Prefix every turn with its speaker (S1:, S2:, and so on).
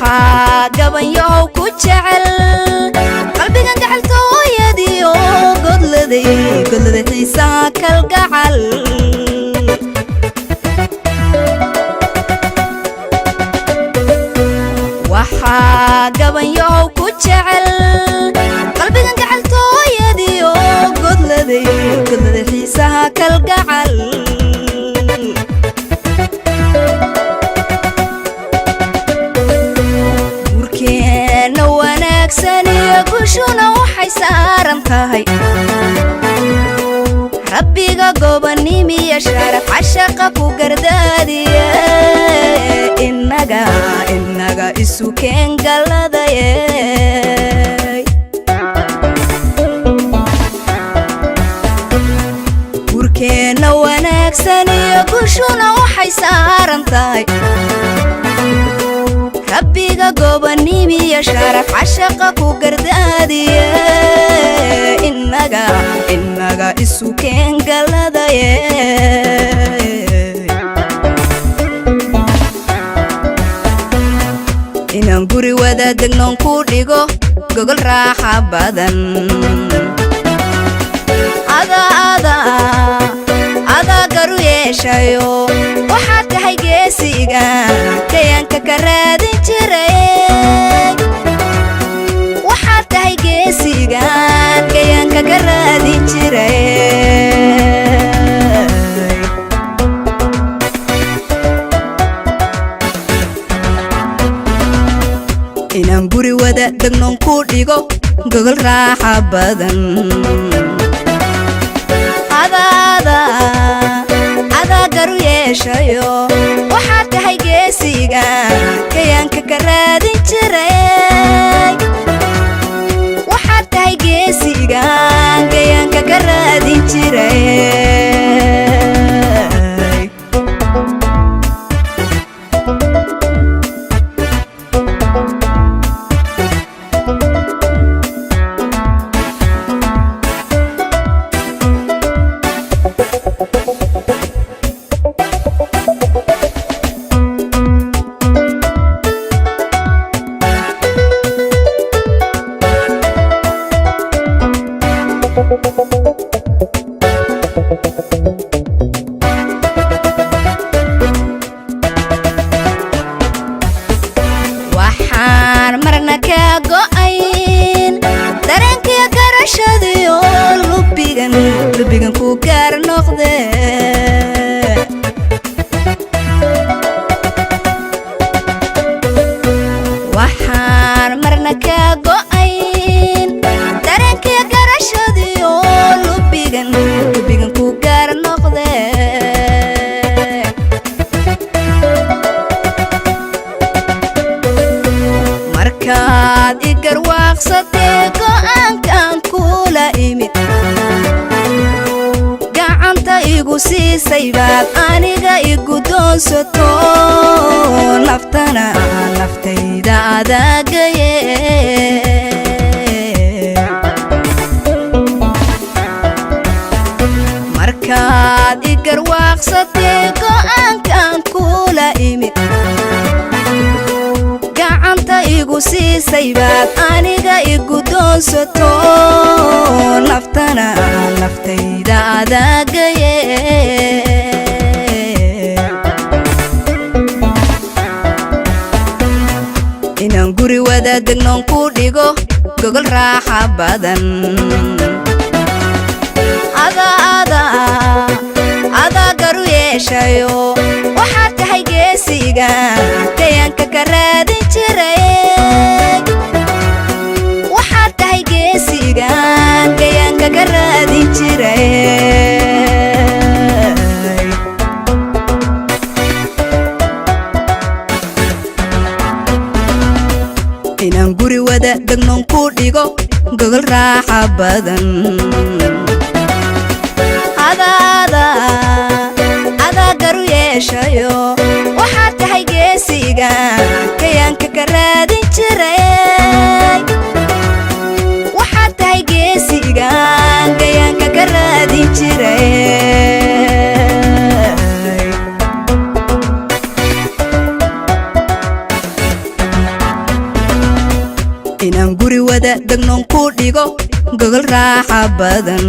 S1: waxaa gabanyow ku jecel qalbigan gacaltooyadiyo godladay xiisaa kalgacal waxaa gabanyow ku jecel qalbigan gacaltooyadiyo godladay xiisaa kalgacal gurkeena wanaagsan iyo guushuna waxay saaran tahay rabbiga gobonnimiyo sharaf cashaqa ku gardaadiye innaga isu keen galladaye gurkeena wanaagsan iyo guushuna waxay saaran tahay rabbiga gobonnimiyo sharaf cashaqa ku gardaadiye innaga isu keen galladaye inaan guri wada degnoon ku dhigo gogol raaxa badan adaa garu yeeshayo waxaad tahay geesiga kayaanka ka raadin jiray waxaad tahay geesiga kayaanka ka raadin jiray inaan guri wada degnoon ku dhigo gogol raaxa badan adaa garu yeeshayo waxaad tahay geesiga kayaanka ka raadin jiray waxaad tahay geesiga kayaanka ka raadin jiray waxaan marna ka go'ayn dareenkiyo garashadiyo lubigan ku gaar noqde waxaan marna ka go'ayn dareenkiyo garashadiyo lubigan ku gaar noqde markaad i garwaaqsatee go'aankan kula imid gacanta igu siisay baad aniga igu doonsato naftayda adaagaye markaad i garwaaqsatee go'aankan kula imid gacanta igu siisay baad aniga igu doonsato naftayda adaagaye inaan guri wada degnoon ku dhigo gogol raaxa badan adaa garu yeeshayo waxaad tahay geesiga kayaanka ka raadin jiray waxaad tahay geesiga kayaanka ka raadin jiray inaan guri wada degnoon ku dhigo gogol raaxa badan adaa garu yeeshayo waxaad tahay geesiga kayaanka ka raadin jiray waxaad tahay geesiga kayaanka ka raadin jiray raaxa badan